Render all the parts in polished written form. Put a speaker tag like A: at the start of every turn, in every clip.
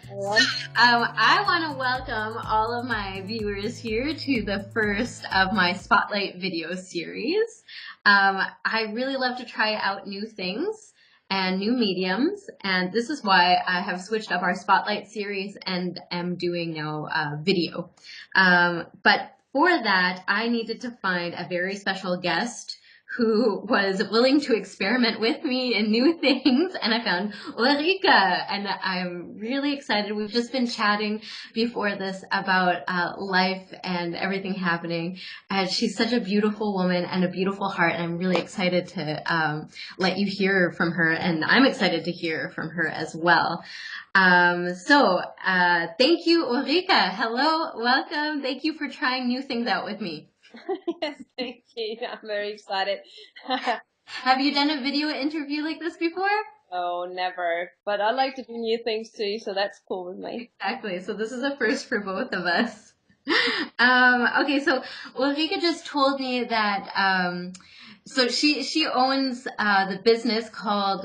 A: Everyone.
B: I want to welcome all of my viewers here to the first of my Spotlight video series. I really love to try out new things and new mediums, and this is why I have switched up our Spotlight series and am doing now video. But for that, I needed to find a very special guest who was willing to experiment with me in new things, and I found Ulrike, and I'm really excited. We've just been chatting before this about life and everything happening, and she's such a beautiful woman and a beautiful heart, and I'm really excited to let you hear from her, and I'm excited to hear from her as well. Thank you, Ulrike. Hello, welcome. Thank you for trying new things out with me.
A: Yes, thank you. I'm very excited.
B: Have you done a video interview like this before?
A: Oh, never. But I like to do new things too, so that's cool with me.
B: Exactly. So this is a first for both of us. Okay, so Ulrike just told me that so she owns the business called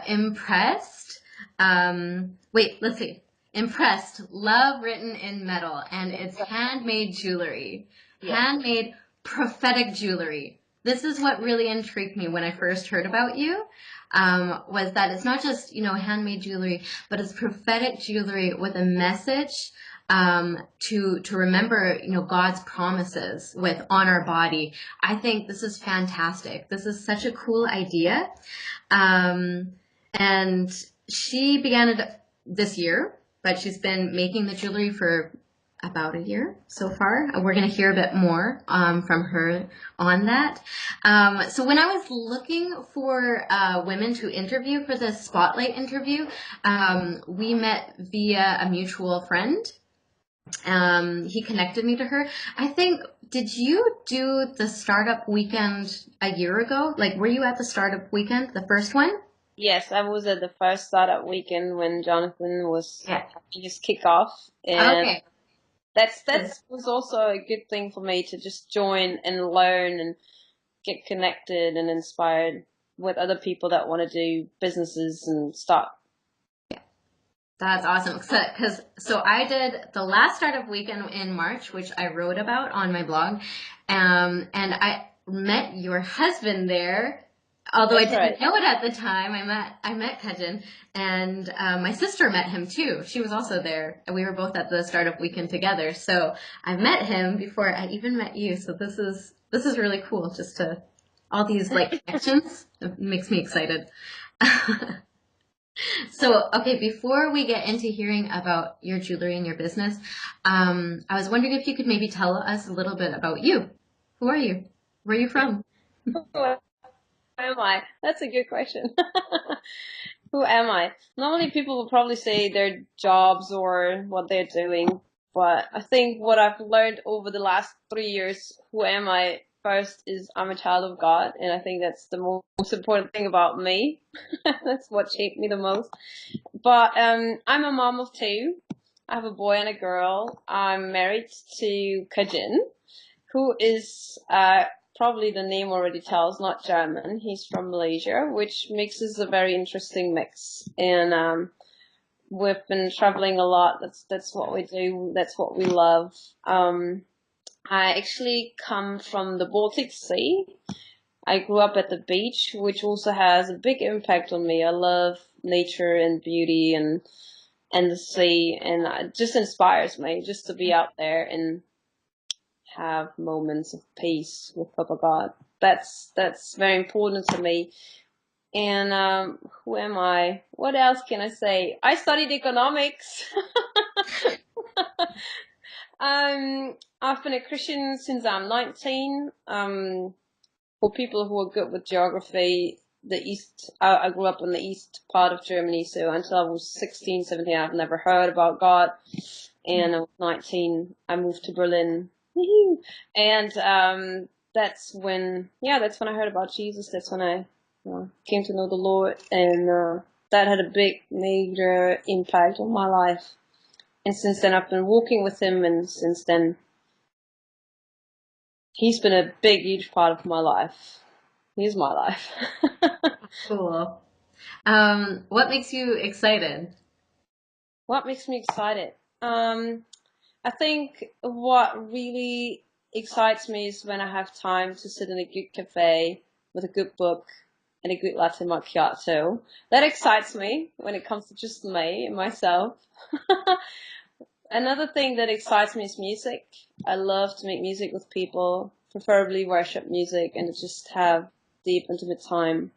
B: Impressed. Wait, let's see. Impressed, love written in metal, and it's handmade jewelry.
A: Yes.
B: Handmade prophetic jewelry. This is what really intrigued me when I first heard about you. Was that it's not just, handmade jewelry, but it's prophetic jewelry with a message to remember, God's promises with on our body. I think this is fantastic. This is such a cool idea. And she began it this year, but she's been making the jewelry for about a year so far. We're going to hear a bit more from her on that. So when I was looking for women to interview for this Spotlight interview, we met via a mutual friend. He connected me to her. I think, did you do the startup weekend a year ago? Like, were you at the startup weekend, the first one?
A: Yes, I was at the first startup weekend when Jonathan was
B: Yeah.
A: having his kickoff, and
B: Okay.
A: that's was also a good thing for me to just join and learn and get connected and inspired with other people that want to do businesses and start.
B: That's awesome. So I did the last startup weekend in March, which I wrote about on my blog, and I met your husband there. Although I
A: That's right.
B: didn't know it at the time, I met Kajin, and my sister met him too. She was also there, and we were both at the startup weekend together. So I met him before I even met you. So this is really cool. Just to all these like connections, it makes me excited. So, okay, before we get into hearing about your jewelry and your business, I was wondering if you could maybe tell us a little bit about you. Who are you? Where are you from?
A: Who am I? That's a good question. Who am I? Normally people will probably say their jobs or what they're doing, but I think what I've learned over the last 3 years, who am I first is I'm a child of God, and I think that's the most important thing about me. That's what shaped me the most. But I'm a mom of two. I have a boy and a girl. I'm married to Kajin, who is probably the name already tells, not German. He's from Malaysia, which makes us a very interesting mix. And we've been traveling a lot. That's what we do. That's what we love. I actually come from the Baltic Sea. I grew up at the beach, which also has a big impact on me. I love nature and beauty and the sea, and it just inspires me just to be out there and have moments of peace with Papa God. That's very important to me. And who am I? What else can I say? I studied economics. I've been a Christian since I'm 19. For people who are good with geography, I grew up in the east part of Germany, so until I was 16, 17, I've never heard about God. And I was 19, I moved to Berlin. And that's when I heard about Jesus. That's when I came to know the Lord, and that had a big, major impact on my life. And since then, I've been walking with Him, and since then, He's been a big, huge part of my life. He's my life.
B: Cool. What makes you excited?
A: What makes me excited? I think what really excites me is when I have time to sit in a good cafe with a good book and a good latte macchiato. That excites me when it comes to just me and myself. Another thing that excites me is music. I love to make music with people, preferably worship music, and to just have deep, intimate time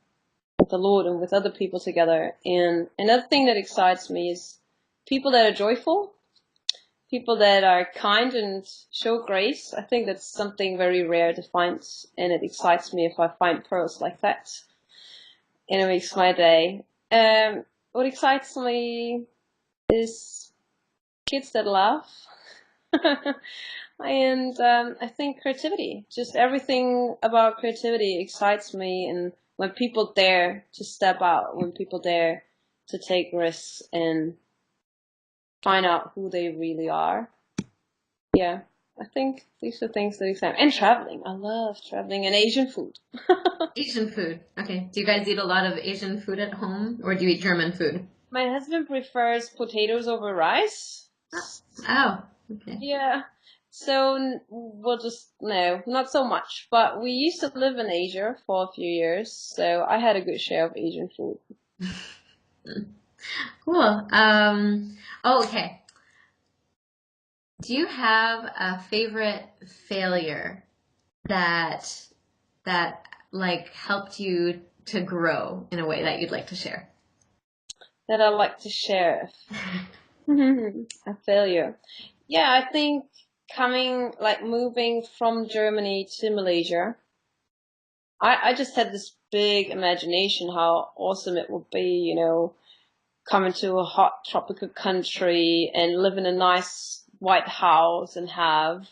A: with the Lord and with other people together. And another thing that excites me is people that are joyful, people that are kind and show grace. I think that's something very rare to find, and it excites me if I find pearls like that. And it makes my day. What excites me is kids that laugh. And I think creativity, just everything about creativity excites me. And when people dare to step out, when people dare to take risks and find out who they really are. Yeah, I think these are things that excite me. And traveling. I love traveling and Asian food.
B: Asian food. Okay. Do you guys eat a lot of Asian food at home, or do you eat German food?
A: My husband prefers potatoes over rice.
B: Oh, okay.
A: Yeah. So we'll just, no, not so much. But we used to live in Asia for a few years, so I had a good share of Asian food.
B: Cool. Oh, okay. Do you have a favorite failure that like helped you to grow in a way that you'd like to share?
A: That I like to share. A failure. Yeah, I think moving from Germany to Malaysia, I just had this big imagination how awesome it would be, come into a hot tropical country and live in a nice white house and have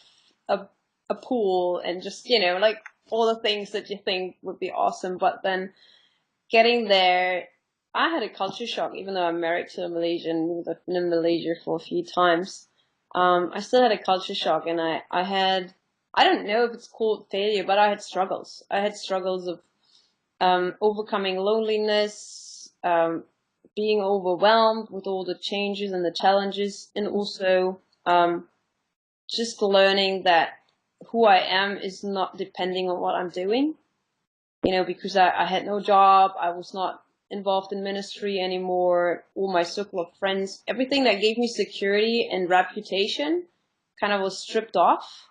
A: a, a pool and just, like all the things that you think would be awesome. But then getting there, I had a culture shock, even though I'm married to a Malaysian, I've been in Malaysia for a few times. I still had a culture shock, and I don't know if it's called failure, but I had struggles. I had struggles of overcoming loneliness, being overwhelmed with all the changes and the challenges, and also just learning that who I am is not depending on what I'm doing. Because I had no job, I was not involved in ministry anymore, all my circle of friends, everything that gave me security and reputation kind of was stripped off.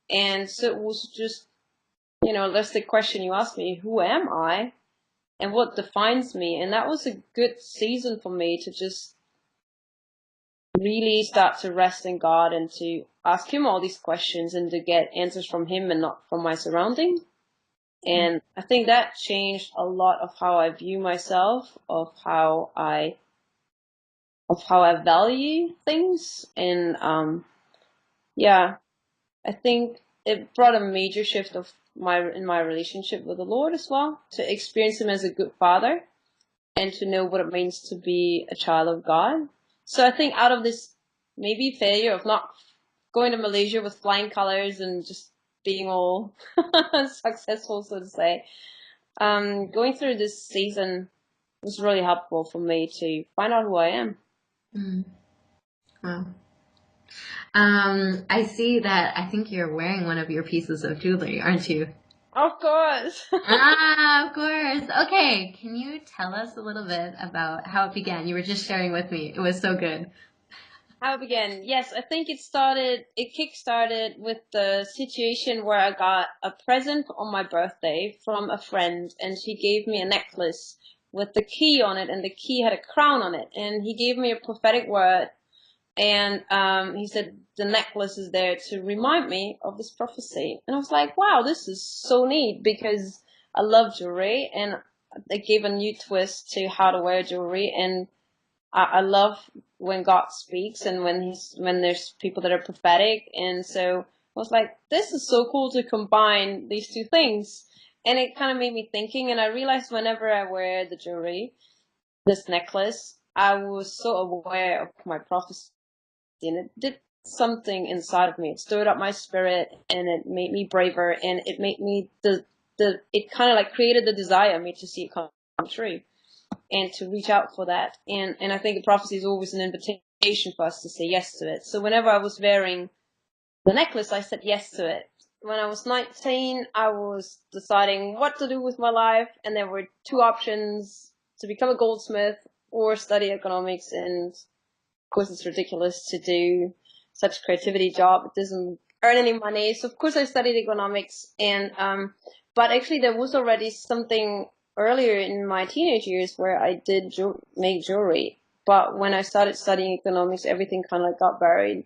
A: And so it was just, that's the question you asked me, who am I? And what defines me? And that was a good season for me to just really start to rest in God and to ask Him all these questions and to get answers from Him and not from my surrounding. And I think that changed a lot of how I view myself, of how I value things. And yeah, I think it brought a major shift in my relationship with the Lord as well, to experience Him as a good Father and to know what it means to be a child of God. So I think out of this maybe failure of not going to Malaysia with flying colors and just being all successful, so to say, going through this season was really helpful for me to find out who I am.
B: Mm. Wow. I see that I think you're wearing one of your pieces of jewelry, aren't you?
A: Of course.
B: Ah, of course. Okay, can you tell us a little bit about how it began? You were just sharing with me. It was so good.
A: How it began? Yes, I think it kick-started with the situation where I got a present on my birthday from a friend, and he gave me a necklace with the key on it, and the key had a crown on it, and he gave me a prophetic word. And he said the necklace is there to remind me of this prophecy. And I was like, wow, this is so neat, because I love jewelry, and it gave a new twist to how to wear jewelry. And I love when God speaks and when there's people that are prophetic. And so I was like, this is so cool to combine these two things. And it kind of made me thinking. And I realized whenever I wear the jewelry, this necklace, I was so aware of my prophecy, and it did something inside of me. It stirred up my spirit, and it made me braver, and it made me it kind of like created the desire in me to see it come true and to reach out for that. And I think a prophecy is always an invitation for us to say yes to it. So whenever I was wearing the necklace, I said yes to it. When I was 19, I was deciding what to do with my life, and there were two options: to become a goldsmith or study economics. And of course, it's ridiculous to do such a creativity job. It doesn't earn any money. So of course, I studied economics, and but actually, there was already something earlier in my teenage years where I did make jewelry. But when I started studying economics, everything kind of got buried,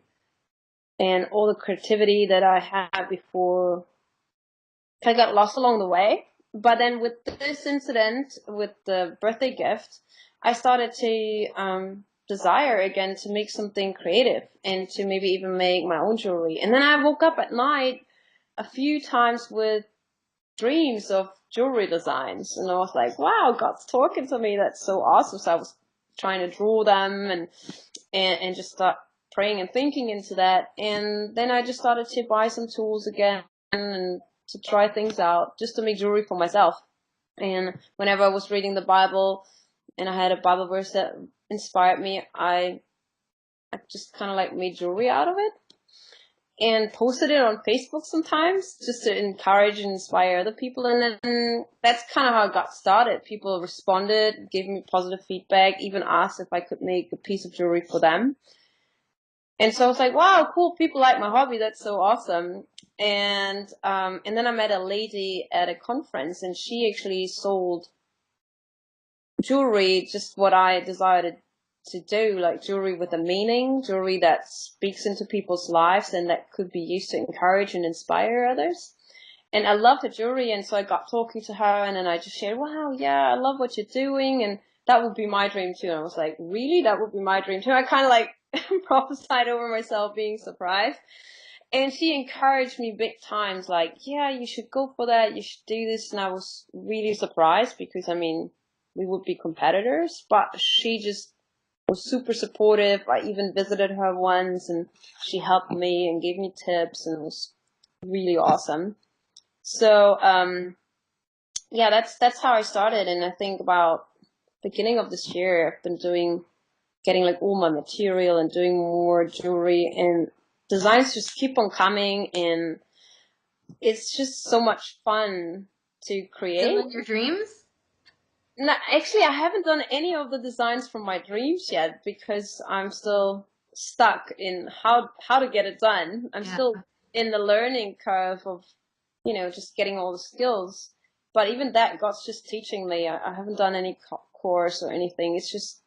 A: and all the creativity that I had before kind of got lost along the way. But then with this incident, with the birthday gift, I started to desire again to make something creative and to maybe even make my own jewelry. And then I woke up at night a few times with dreams of jewelry designs, and I was like, wow, God's talking to me. That's so awesome. So I was trying to draw them and just start praying and thinking into that. And then I just started to buy some tools again and to try things out just to make jewelry for myself. And whenever I was reading the Bible and I had a Bible verse that inspired me, I just kind of like made jewelry out of it and posted it on Facebook sometimes just to encourage and inspire other people. And then that's kind of how it got started. People responded, gave me positive feedback, even asked if I could make a piece of jewelry for them. And so I was like, wow, cool, people like my hobby. That's so awesome. And then I met a lady at a conference, and she actually sold jewelry, just what I desired to do, like jewelry with a meaning, jewelry that speaks into people's lives and that could be used to encourage and inspire others. And I loved her jewelry, and so I got talking to her, and then I just shared, wow, yeah, I love what you're doing, and that would be my dream too. And I was like, really? That would be my dream too? I kind of like prophesied over myself being surprised. And she encouraged me big times, like, yeah, you should go for that, you should do this. And I was really surprised because, I mean, we would be competitors, but she just was super supportive. I even visited her once, and she helped me and gave me tips, and it was really awesome. So, yeah, that's how I started. And I think about beginning of this year, I've been getting like all my material and doing more jewelry, and designs just keep on coming, and it's just so much fun to create.
B: Still in your dreams?
A: No, actually, I haven't done any of the designs from my dreams yet because I'm still stuck in how to get it done. I'm still in the learning curve of, just getting all the skills. But even that, God's just teaching me. I haven't done any course or anything. It's just,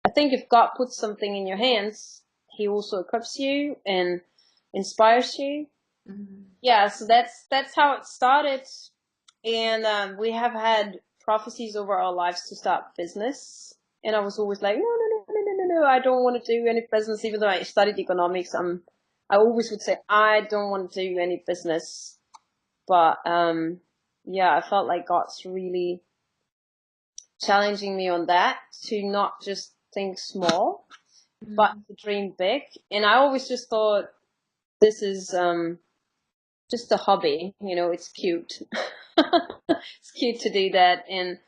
A: I think if God puts something in your hands, He also equips you and inspires you.
B: Mm-hmm.
A: Yeah, so that's how it started. And we have had prophecies over our lives to start business. And I was always like, no, no, no, no, no, no, no, I don't want to do any business. Even though I studied economics, I always would say, I don't want to do any business. But yeah, I felt like God's really challenging me on that, to not just think small, but to dream big. And I always just thought this is just a hobby, it's cute. It's cute to do that. And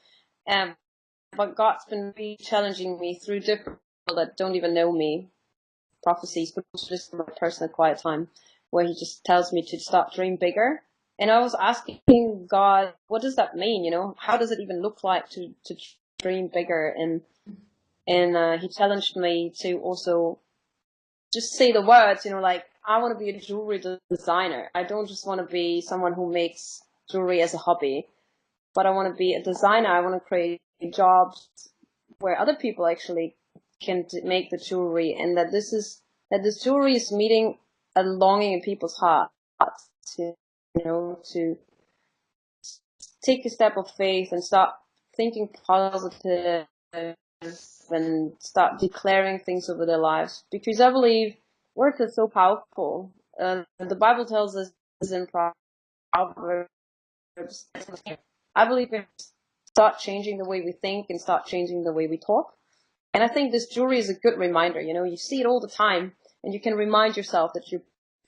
A: but God's been really challenging me through different people that don't even know me, prophecies, but also just my personal quiet time, where He just tells me to start dream bigger. And I was asking God, what does that mean? How does it even look like to dream bigger? And He challenged me to also just say the words, like, I want to be a jewelry designer. I don't just want to be someone who makes jewelry as a hobby, but I want to be a designer. I want to create jobs where other people actually can make the jewelry, and that this jewelry is meeting a longing in people's hearts to, to take a step of faith and start thinking positive and start declaring things over their lives. Because I believe words are so powerful. The Bible tells us in Proverbs, I believe we start changing the way we think and start changing the way we talk. And I think this jewelry is a good reminder. You see it all the time, and you can remind yourself that you're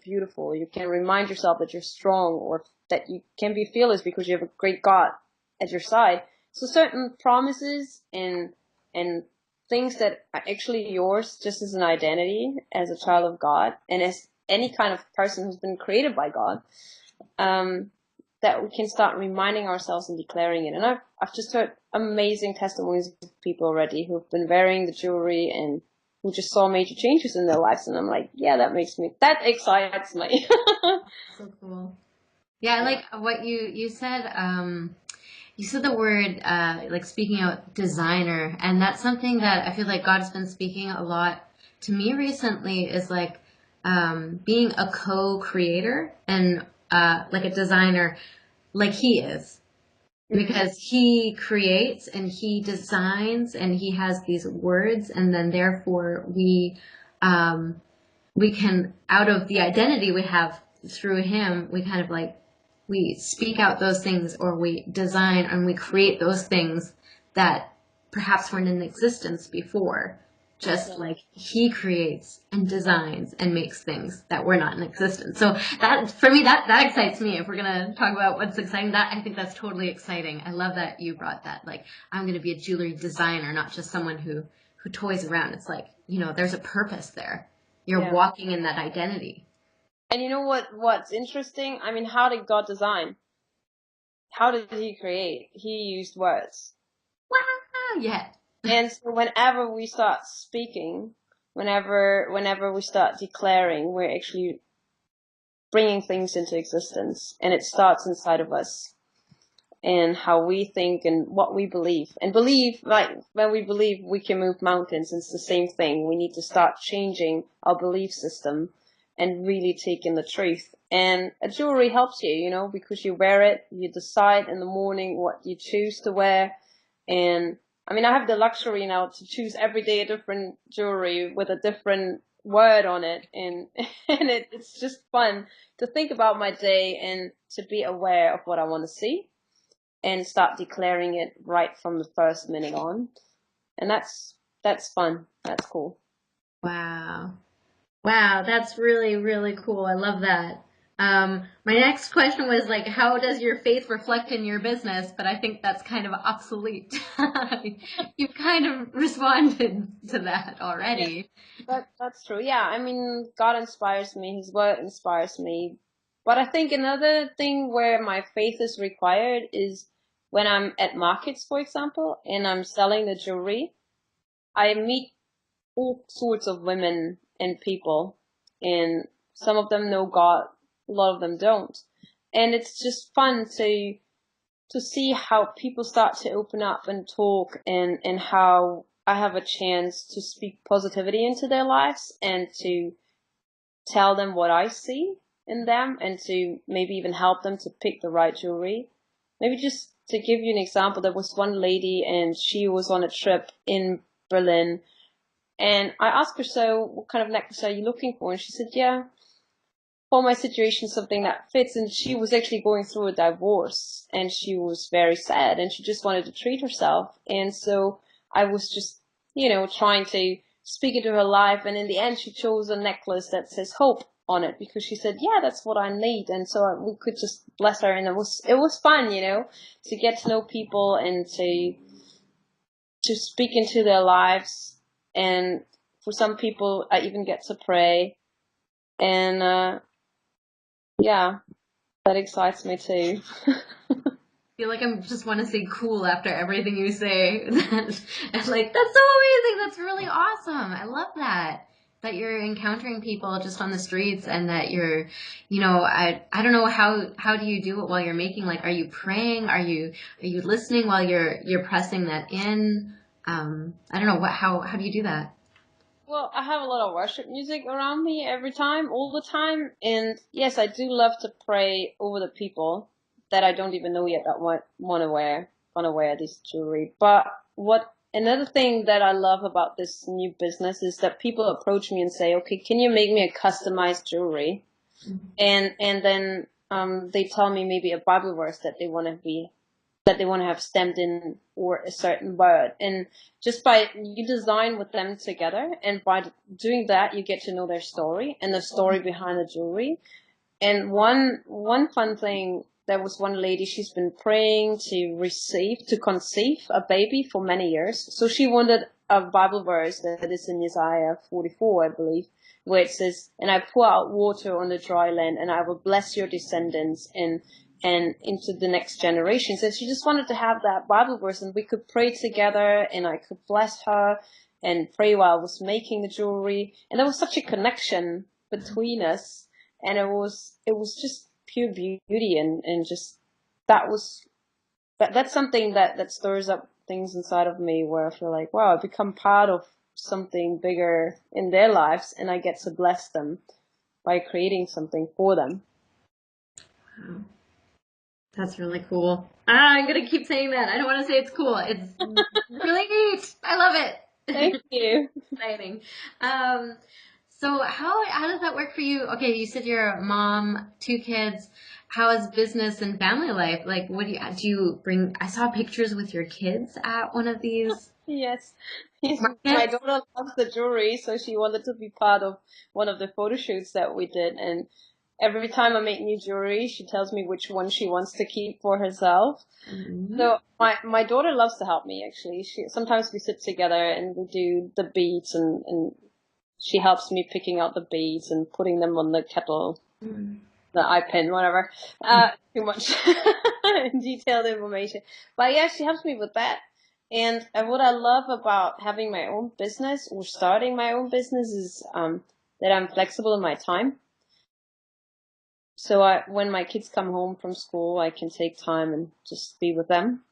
A: beautiful. You can remind yourself that you're strong, or that you can be fearless because you have a great God at your side. So certain promises and things that are actually yours just as an identity, as a child of God, and as any kind of person who's been created by God, that we can start reminding ourselves and declaring it. And I've just heard amazing testimonies of people already who've been wearing the jewelry and who just saw major changes in their lives. And I'm like, yeah, that excites me.
B: So cool. Yeah, I like what you said. You said the word, like speaking out designer, and that's something that I feel like God's been speaking a lot to me recently is like being a co-creator and like a designer like he is. Because he creates and he designs and he has these words, and then therefore we can, out of the identity we have through him, we kind of like, we speak out those things, or we design and we create those things that perhaps weren't in existence before. Just like he creates and designs and makes things that were not in existence. So that, for me, that excites me. If we're going to talk about what's exciting, that I think that's totally exciting. I love that you brought that. Like, I'm going to be a jewelry designer, not just someone who toys around. It's like, you know, there's a purpose there. You're walking in that identity.
A: And you know what's interesting? I mean, how did God design? How did he create? He used words.
B: Wow, yeah.
A: And so whenever we start speaking, whenever we start declaring, we're actually bringing things into existence, and it starts inside of us and how we think and what we believe. And believe, like when we believe we can move mountains, it's the same thing. We need to start changing our belief system and really take in the truth. And a jewelry helps you, you know, because you wear it, you decide in the morning what you choose to wear. And I mean, I have the luxury now to choose every day a different jewelry with a different word on it, and and it's just fun to think about my day and to be aware of what I want to see and start declaring it right from the first minute on. And that's fun. That's cool.
B: Wow. Wow, that's really, really cool. I love that. My next question was like, how does your faith reflect in your business? But I think that's kind of obsolete. You've kind of responded to that already.
A: That's true. Yeah, I mean, God inspires me. His word inspires me. But I think another thing where my faith is required is when I'm at markets, for example, and I'm selling the jewelry. I meet all sorts of women and people, and some of them know God, a lot of them don't. And it's just fun to see how people start to open up and talk, and how I have a chance to speak positivity into their lives and to tell them what I see in them and to maybe even help them to pick the right jewelry. Maybe just to give you an example, there was one lady and she was on a trip in Berlin, and I asked her, so what kind of necklace are you looking for? And she said, yeah, for my situation, something that fits. And she was actually going through a divorce and she was very sad and she just wanted to treat herself. And so I was just, you know, trying to speak into her life. And in the end, she chose a necklace that says hope on it because she said, yeah, that's what I need. And so we could just bless her. And it was fun, you know, to get to know people and to speak into their lives. And for some people, I even get to pray. And yeah, that excites me too.
B: I feel like I just want to say cool after everything you say. And like, that's so amazing. That's really awesome. I love that. That you're encountering people just on the streets and that you're, you know, I don't know how do you do it while you're making, like, are you praying? Are you listening while you're pressing that in? I don't know how do you do that?
A: Well, I have a lot of worship music around me every time, all the time. And yes, I do love to pray over the people that I don't even know yet that want to wear this jewelry. But another thing that I love about this new business is that people approach me and say, okay, can you make me a customized jewelry? And then they tell me maybe a Bible verse that they want to have stamped in, or a certain word. And just by you design with them together, and by doing that, you get to know their story and the story behind the jewelry. And one fun thing there was one lady, she's been praying to conceive a baby for many years. So she wanted a Bible verse that is in Isaiah 44, I believe, where it says, "And I pour out water on the dry land, and I will bless your descendants and into the next generation." So she just wanted to have that Bible verse, and we could pray together, and I could bless her and pray while I was making the jewelry. And there was such a connection between us, and it was just pure beauty, and just that's something that stirs up things inside of me, where I feel like, wow, I've become part of something bigger in their lives, and I get to bless them by creating something for them.
B: Wow. That's really cool. I'm gonna keep saying that. I don't want to say it's cool. It's really neat. I love it.
A: Thank you.
B: Exciting. Um, so how does that work for you? Okay, you said you're a mom, 2 kids. How is business and family life? Like, what do you bring? I saw pictures with your kids at one of these
A: Yes. Yes, my
B: markets.
A: daughter loves the jewelry, so she wanted to be part of one of the photo shoots that we did. And every time I make new jewelry, she tells me which one she wants to keep for herself.
B: Mhm.
A: So my daughter loves to help me, actually. Sometimes we sit together and we do the beads, and she helps me picking out the beads and putting them on the kettle, the eye pin, whatever. Too much detailed information. But yeah, she helps me with that. And what I love about having my own business or starting my own business is that I'm flexible in my time. So when my kids come home from school, I can take time and just be with them.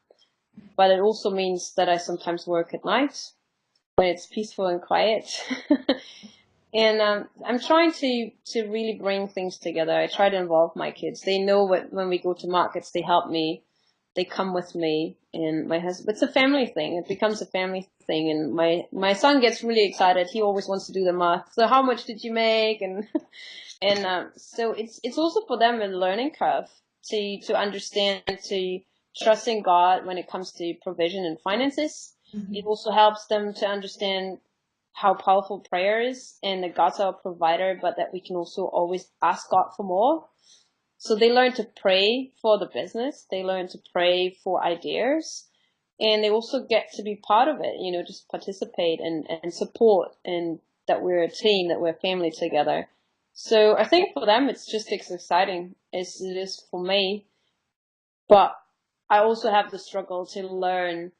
A: But it also means that I sometimes work at night when it's peaceful and quiet. And I'm trying to really bring things together. I try to involve my kids. They know when we go to markets, they help me. They come with me, and my husband. It's a family thing. It becomes a family thing, and my son gets really excited. He always wants to do the math. So how much did you make? And so it's also for them a learning curve to understand, to trust in God when it comes to provision and finances. It also helps them to understand how powerful prayer is, and that God's our provider, but that we can also always ask God for more. So they learn to pray for the business. They learn to pray for ideas, and they also get to be part of it, just participate and support, and that we're a team, that we're a family together. So I think for them, it's just as exciting as it is for me. But I also have the struggle to learn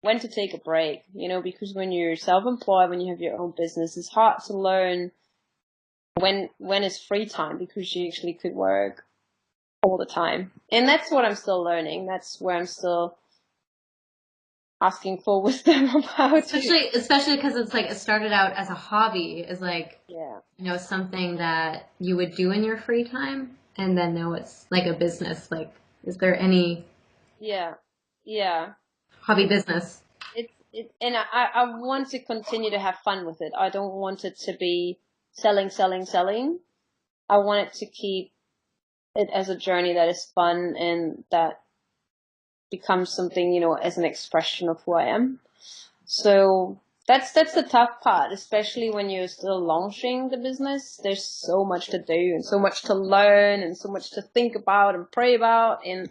A: when to take a break, because when you're self-employed, when you have your own business, it's hard to learn when is free time, because you actually could work all the time. And that's what I'm still learning. That's where I'm still asking for wisdom about.
B: Especially because it's like it started out as a hobby, is like
A: Yeah.
B: something that you would do in your free time, and then now it's like a business. Like, is there any
A: Yeah. Yeah.
B: hobby business?
A: And I want to continue to have fun with it. I don't want it to be selling, selling, selling. I want it to keep it as a journey that is fun and that becomes something, as an expression of who I am. So that's the tough part, especially when you're still launching the business. There's so much to do and so much to learn and so much to think about and pray about, and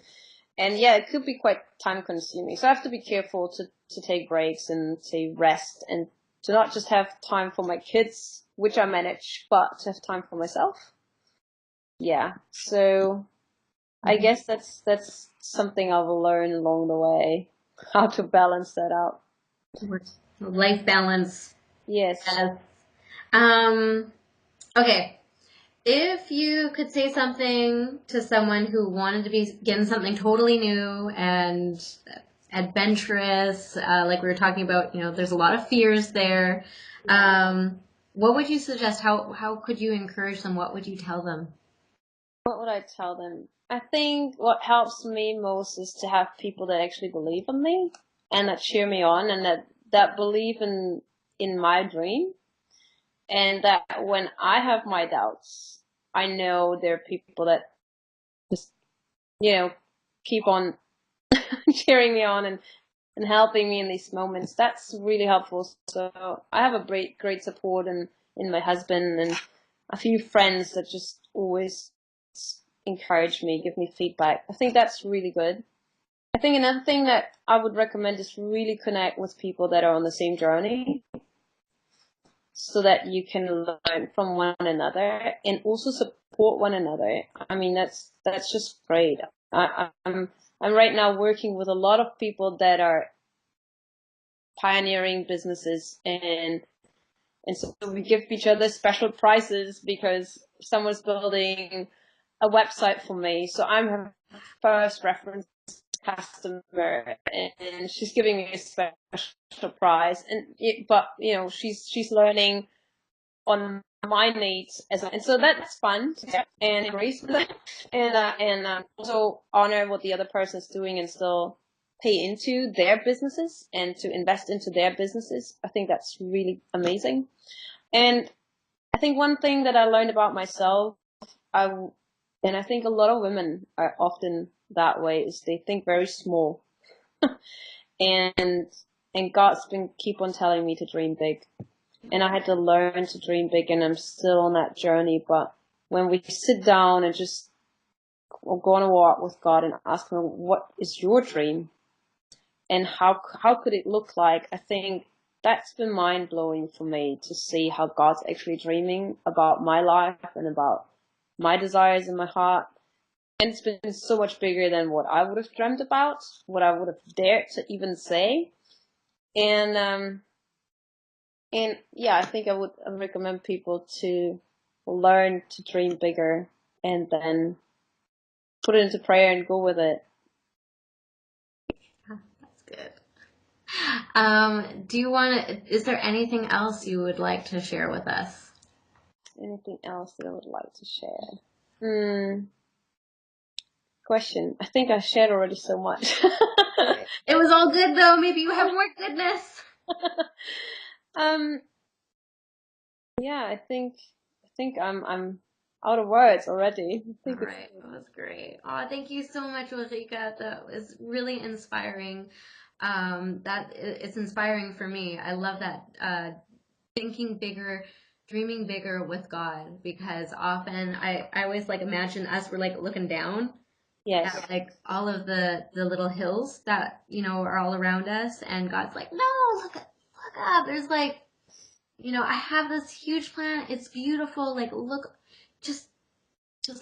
A: yeah, it could be quite time consuming. So I have to be careful to take breaks and to rest, and to not just have time for my kids, which I manage, but to have time for myself. Yeah. So I guess that's something I will learn along the way, how to balance that out.
B: Life balance.
A: Yes.
B: Yes. Um. Okay. If you could say something to someone who wanted to begin something totally new and adventurous, like we were talking about, there's a lot of fears there. What would you suggest? How could you encourage them? What would you tell them?
A: What would I tell them? I think what helps me most is to have people that actually believe in me and that cheer me on, and that believe in my dream, and that when I have my doubts, I know there are people that just, you know, keep on cheering me on and helping me in these moments. That's really helpful. So I have a great support in my husband and a few friends that just always encourage me, give me feedback. I think that's really good. I think another thing that I would recommend is really connect with people that are on the same journey so that you can learn from one another and also support one another. I mean, that's just great. I'm right now working with a lot of people that are pioneering businesses, and so we give each other special prizes because someone's building a website for me. So I'm her first reference customer, and she's giving me a special prize. But she's learning on my needs as well. And so that's fun and embrace that, and also honor what the other person is doing and still pay into their businesses and to invest into their businesses. I think that's really amazing. And I think one thing that I learned about myself, and I think a lot of women are often that way, is they think very small. and and God's been keep on telling me to dream big. And I had to learn to dream big, and I'm still on that journey. But when we sit down and just go on a walk with God and ask Him, what is your dream? And how could it look like? I think that's been mind blowing for me to see how God's actually dreaming about my life and about my desires in my heart. And it's been so much bigger than what I would have dreamt about, what I would have dared to even say. And yeah, I think I would recommend people to learn to dream bigger and then put it into prayer and go with it.
B: That's good. Is there anything else you would like to share with us?
A: Anything else that I would like to share? Question. I think I shared already so much.
B: It was all good though. Maybe you have more goodness.
A: Yeah, I think I'm out of words already.
B: All right, that was great. Oh, thank you so much, Ulrike. That was really inspiring. It's inspiring for me. I love that thinking bigger, dreaming bigger with God, because often I always like imagine us, we're like looking down
A: Yes.
B: at like all of the little hills that are all around us, and God's like, no, look up. There's like, I have this huge planet. It's beautiful. Like, look, just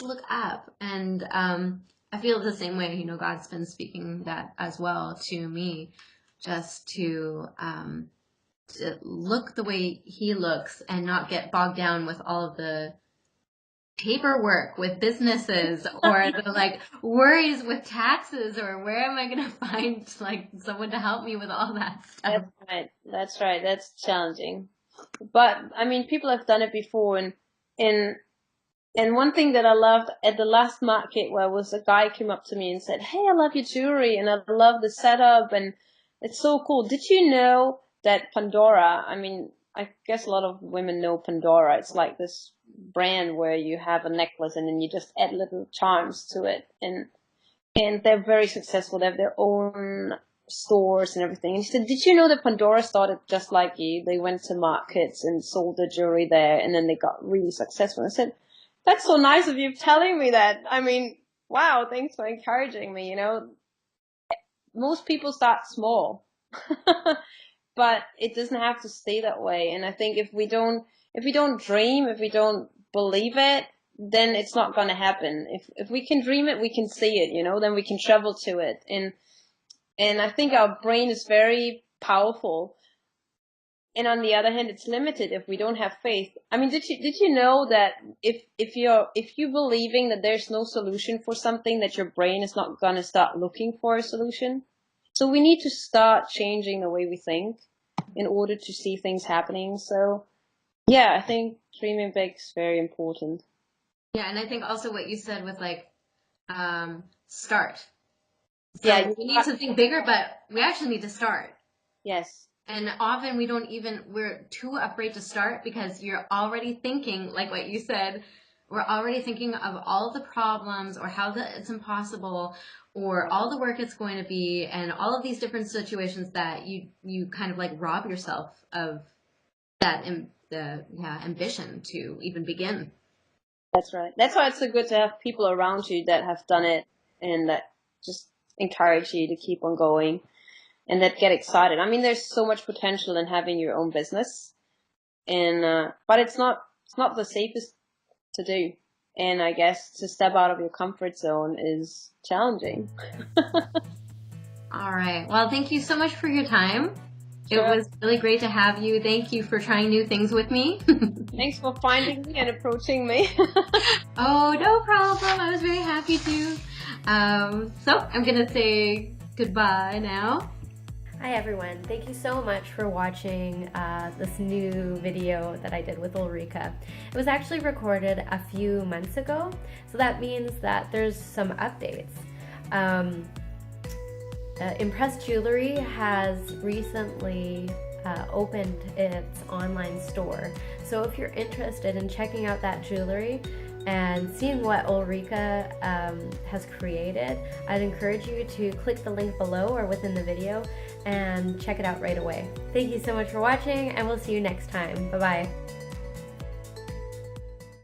B: look up. And I feel the same way. God's been speaking that as well to me, just to look the way He looks and not get bogged down with all of the paperwork with businesses or the like worries with taxes, or where am I going to find like someone to help me with all that stuff.
A: That's right. That's challenging. But I mean, people have done it before, and and one thing that I loved at the last market where was a guy came up to me and said, "Hey, I love your jewelry and I love the setup and it's so cool. Did you know that Pandora, I mean, I guess a lot of women know Pandora. It's like this brand where you have a necklace and then you just add little charms to it, and they're very successful. They have their own stores and everything." And he said, "Did you know that Pandora started just like you? They went to markets and sold their jewelry there, and then they got really successful." And I said, "That's so nice of you telling me that. I mean, wow, thanks for encouraging me. Most people start small, but it doesn't have to stay that way. And I think if we don't dream, if we don't believe it, then it's not going to happen. If we can dream it, we can see it. Then we can travel to it. And I think our brain is very powerful. And on the other hand, it's limited if we don't have faith. I mean, did you know that if you believing that there's no solution for something, that your brain is not gonna start looking for a solution? So we need to start changing the way we think in order to see things happening. So yeah, I think dreaming big is very important.
B: Yeah, and I think also what you said with like start.
A: Yeah.
B: So we need to think bigger, but we actually need to start.
A: Yes.
B: And often we're too afraid to start because you're already thinking, like what you said, we're already thinking of all the problems or how it's impossible or all the work it's going to be and all of these different situations that you kind of like rob yourself of that the ambition to even begin.
A: That's right. That's why it's so good to have people around you that have done it and that just encourage you to keep on going and that get excited. I mean, there's so much potential in having your own business, and but it's not the safest to do. And I guess to step out of your comfort zone is challenging.
B: All right. Well, thank you so much for your time. It
A: Sure.
B: was really great to have you. Thank you for trying new things with me.
A: Thanks for finding me and approaching me.
B: Oh, no problem. I was very happy to. So I'm going to say goodbye now.
C: Hi everyone, thank you so much for watching this new video that I did with Ulrike. It was actually recorded a few months ago, so that means that there's some updates. Impress Jewelry has recently opened its online store, so if you're interested in checking out that jewelry and seeing what Ulrike has created, I'd encourage you to click the link below or within the video and check it out right away. Thank you so much for watching, and we'll see you next time. Bye-bye.